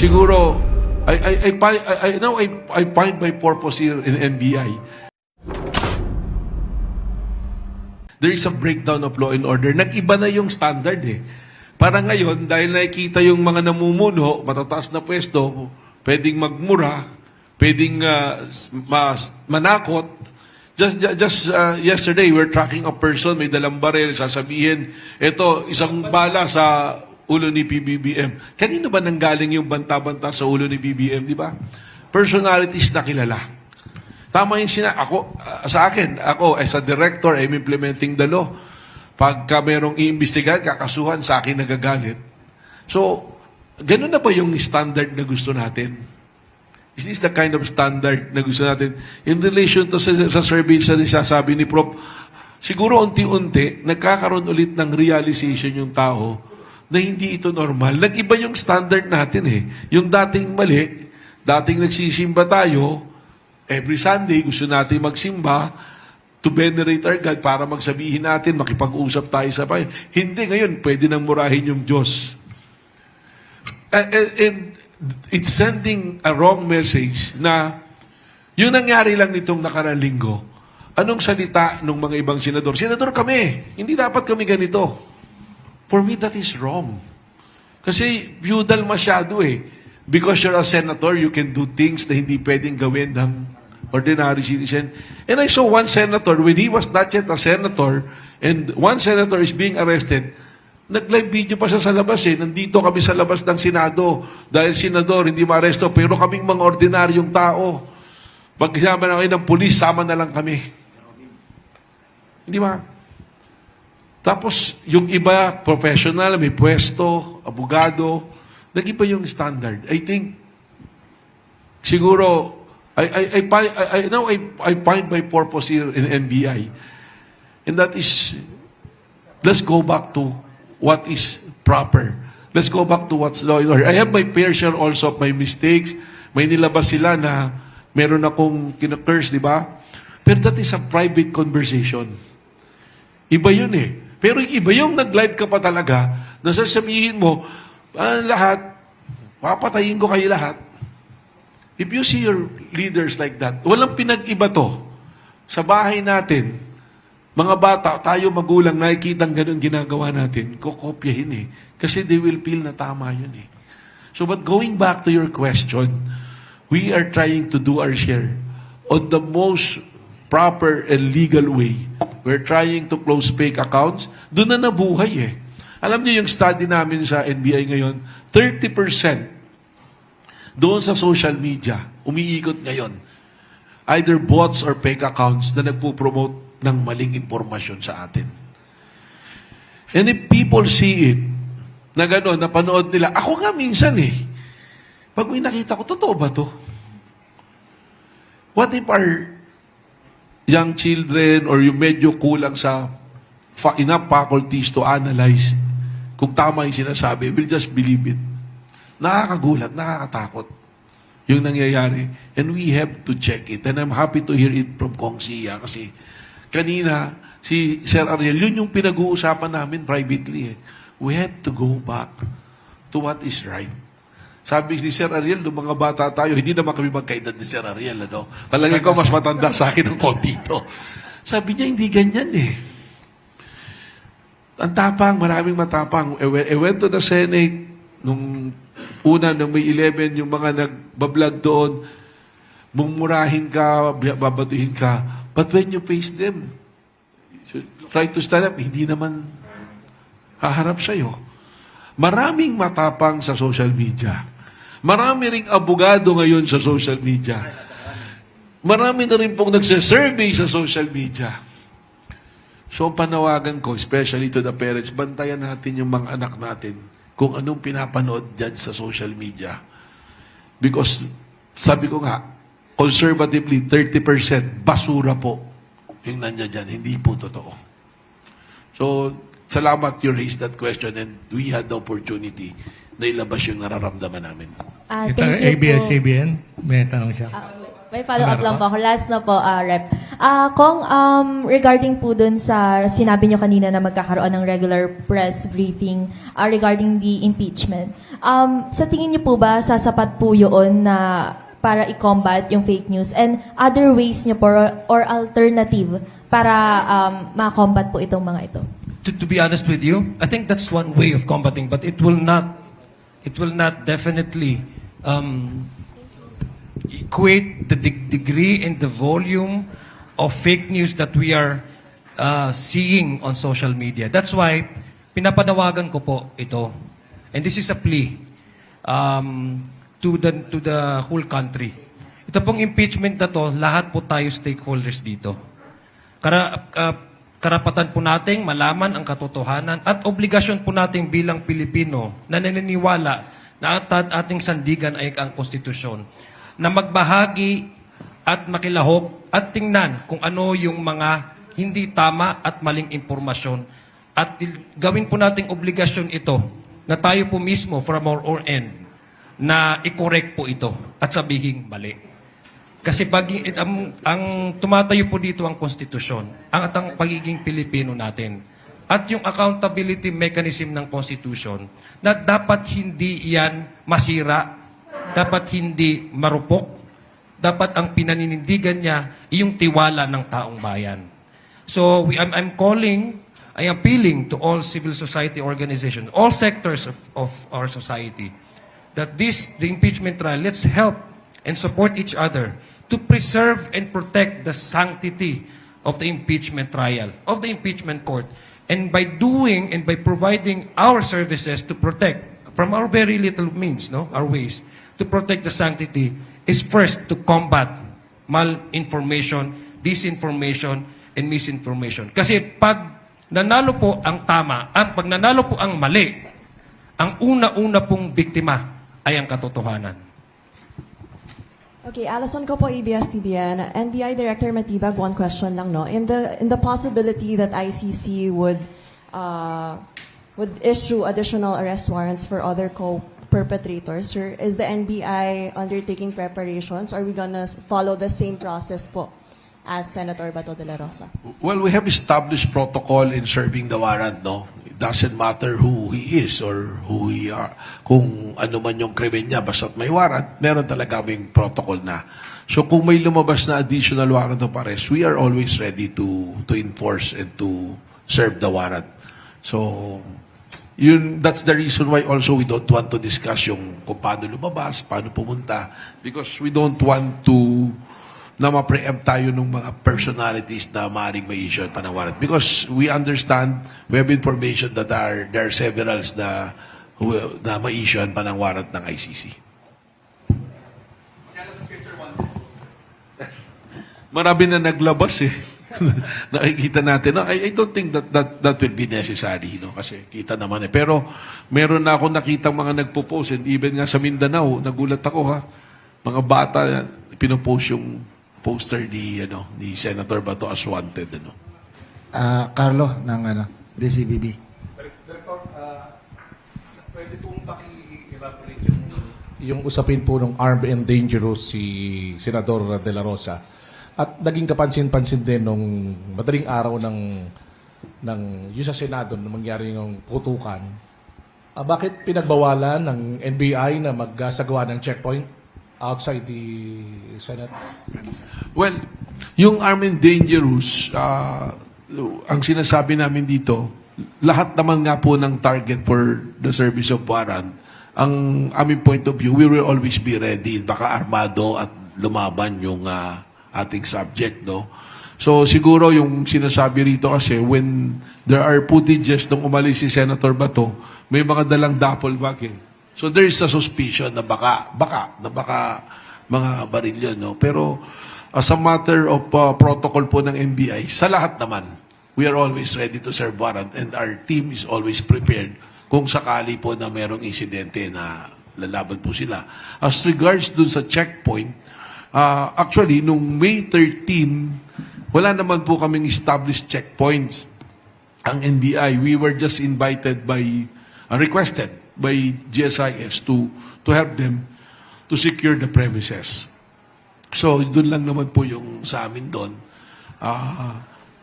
siguro, I find my purpose here in NBI. There is a breakdown of law and order. Nag-iba na yung standard eh. Parang ngayon, dahil nakikita yung mga namumuno, matataas na pwesto, pwedeng magmura, pwedeng manakot. Just yesterday, we're tracking a person, may dalang baril, sasabihin, eto, isang bala sa ulo ni PBBM. Kanino ba nanggaling yung banta-banta sa ulo ni PBBM, di ba? Personalities na kilala. Tama yung sa akin, ako as a director, I'm implementing the law. Pagka merong iimbestigahan, kakasuhan, sa akin nagagalit. So, ganun na ba yung standard na gusto natin? Is this the kind of standard na gusto natin? In relation to sa survey sa sabi ni Prof, siguro unti-unti, nagkakaroon ulit ng realization yung tao na hindi ito normal. Nag-iba yung standard natin eh. Yung dating mali, dating nagsisimba tayo, every Sunday, gusto natin magsimba to venerate our God para magsabihin natin, makipag-usap tayo sa Panginoon. Hindi ngayon, pwede nang murahin yung Diyos. And it's sending a wrong message na yung nangyari lang nitong nakarang linggo, anong salita ng mga ibang senador? Senador kami, hindi dapat kami ganito. For me, that is wrong. Kasi feudal masyado eh. Because you're a senator, you can do things na hindi pwedeng gawin ng ordinary citizen. And I saw one senator, when he was not yet a senator, and one senator is being arrested, nag-live video pa siya sa labas eh. Nandito kami sa labas ng Senado. Dahil senador, hindi ma-aresto, pero kaming mga ordinaryong tao. Pag kasama na kayo ng pulis, sama na lang kami. Hindi ba? Tapos, yung iba, professional, may pwesto, abogado, nag-iba yung standard. I think, siguro, I find my purpose here in NBI. And that is, let's go back to what is proper. Let's go back to what's law and order. I have my fair share also of my mistakes. May nilabas sila na meron akong kinakurs, di ba? Pero that is a private conversation. Iba yun eh. Pero iba yung nag-live ka pa talaga, na sasabihin mo, lahat, papatayin ko kayo lahat. If you see your leaders like that, walang pinag-iba to. Sa bahay natin, mga bata, tayo magulang, nakikitang ganun ginagawa natin, kukopyahin eh. Kasi they will feel na tama yun eh. So, but going back to your question, we are trying to do our share on the most proper and legal way. We're trying to close fake accounts. Doon na nabuhay eh. Alam niyo yung study namin sa NBI ngayon, 30% doon sa social media, umiikot ngayon, either bots or fake accounts na nagpo-promote ng maling impormasyon sa atin. And if people see it, na gano'n, napanood nila, ako nga minsan eh, pag may nakita ko, totoo ba to? What if our young children or yung medyo kulang sa enough faculties to analyze kung tama yung sinasabi, will just believe it. Nakakagulat, nakakatakot yung nangyayari. And we have to check it. And I'm happy to hear it from Kong Sia kasi kanina, si Sir Ariel, yun yung pinag-uusapan namin privately. We have to go back to what is right. Sabi ni Sir Ariel, nung mga bata tayo, hindi naman kami magkaedad ni Sir Ariel. Ano? Talaga ko mas matanda sa akin ng konti to. Sabi niya, hindi ganyan eh. Ang tapang, maraming matapang. I went to the Senate, nung una, nung may 11, yung mga nagbablog doon, mumurahin ka, babatuhin ka. But when you face them, try to stand up, hindi naman haharap sa'yo. Maraming matapang sa social media. Marami ring abogado ngayon sa social media. Marami na rin pong nagsasurvey sa social media. So, panawagan ko, especially to the parents, bantayan natin yung mga anak natin kung anong pinapanood dyan sa social media. Because, sabi ko nga, conservatively, 30% basura po yung nandiyan dyan. Hindi po totoo. So, salamat you raised that question and we had the opportunity na ilabas yung nararamdaman namin. Thank you po. ABS-CBN, may tanong siya. May follow-up lang po ako. Last na po, Rep. Kung regarding po dun sa sinabi nyo kanina na magkakaroon ng regular press briefing regarding the impeachment, sa tingin nyo po ba sasapat po yun na para i-combat yung fake news and other ways nyo po or alternative para ma-combat po itong mga ito? To be honest with you, I think that's one way of combating, but it will not definitely equate the degree and the volume of fake news that we are seeing on social media. That's why pinapanawagan ko po ito, and this is a plea to the whole country. Ito pong impeachment na to, lahat po tayo stakeholders dito. Karapatan po nating malaman ang katotohanan at obligasyon po nating bilang Pilipino na naniniwala na ating sandigan ay ang konstitusyon na magbahagi at makilahok at tingnan kung ano yung mga hindi tama at maling impormasyon at gawin po nating obligasyon ito na tayo po mismo from our own end na i-correct po ito at sabihin mali. Kasi ang tumatayo po dito ang konstitusyon, ang pagiging Pilipino natin. At yung accountability mechanism ng konstitusyon na dapat hindi yan masira, dapat hindi marupok, dapat ang pinaninindigan niya yung tiwala ng taong bayan. So I'm appealing to all civil society organizations, all sectors of our society, that the impeachment trial, let's help and support each other to preserve and protect the sanctity of the impeachment trial, of the impeachment court. And by doing and by providing our services to protect, from our very little means, our ways, to protect the sanctity, is first to combat malinformation, disinformation, and misinformation. Kasi pag nanalo po ang tama, at pag nanalo po ang mali, ang una-una pong biktima ay ang katotohanan. Okay, Alison ko po, ABS-CBN. NBI Director Matibag, one question lang, no? In the possibility that ICC would issue additional arrest warrants for other co-perpetrators, sir, is the NBI undertaking preparations? Are we gonna follow the same process po as Senator Bato de la Rosa? Well, we have established protocol in serving the warrant, no? It doesn't matter who he is or who he are. Kung ano man yung krimen niya, basta't may warrant, meron talaga kaming protocol na. So kung may lumabas na additional warrant of arrest, we are always ready to enforce and to serve the warrant. So, that's the reason why also we don't want to discuss yung kung paano lumabas, paano pumunta, because we don't want to na ma-preempt tayo ng mga personalities na maaaring may issue at panawaran. Because we understand, we have information that there are several na may issue at panawaran ng ICC. Marami na naglabas eh. Nakikita natin. No, I don't think that will be necessary. No? Kasi kita naman eh. Pero meron na ako nakita mga nagpo-post and even nga sa Mindanao, nagulat ako ha. Mga bata, pinopost yung poster ni Senator Bato as wanted. Carlo ng DCBB. Director, pwede pong paki-elaborate yung usapin po ng armed and dangerous si Senador De La Rosa. At naging kapansin-pansin din nung madaling araw ng yung sa Senado na mangyari yung putukan. Bakit pinagbawalan ng NBI na magsagawa ng checkpoint outside the Senate? Well, yung armed and dangerous, ang sinasabi namin dito, lahat naman nga po ng target for the service of warrant, ang aming point of view, we will always be ready. Baka armado at lumaban yung ating subject, no? So siguro yung sinasabi rito kasi when there are footages nung umalis si Senator Bato, may mga dalang duffel bag eh. So there is a suspicion na baka mga baril yun, no? Pero as a matter of protocol po ng NBI, sa lahat naman, we are always ready to serve warrant and our team is always prepared kung sakali po na merong insidente na lalaban po sila. As regards dun sa checkpoint, actually, nung May 13, wala naman po kaming established checkpoints. Ang NBI, we were just invited requested by GSIS to help them to secure the premises. So, doon lang naman po yung sa amin doon.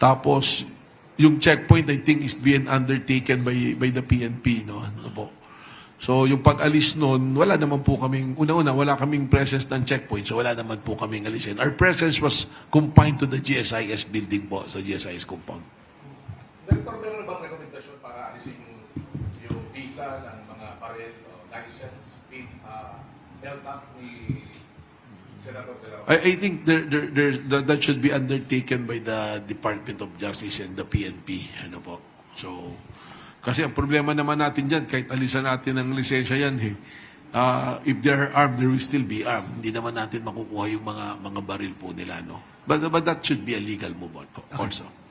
Tapos, yung checkpoint, I think, is being undertaken by the PNP, no? Ano po? So, yung pag-alis nun, wala naman po kaming, una-una, wala kaming presence ng checkpoint, so wala naman po kaming alisin. Our presence was confined to the GSIS building po, sa GSIS compound. Director, meron na bang rekomendasyon para alisin yung visa ng mga parent o license with LTAC ni Senator De La Rosa? I think that should be undertaken by the Department of Justice and the PNP. Ano po? So, kasi ang problema naman natin dyan, kahit alisan natin ang lisensya yan, if they're armed, they will still be armed. Hindi naman natin makukuha yung mga baril po nila, no? But that should be a legal move on, also.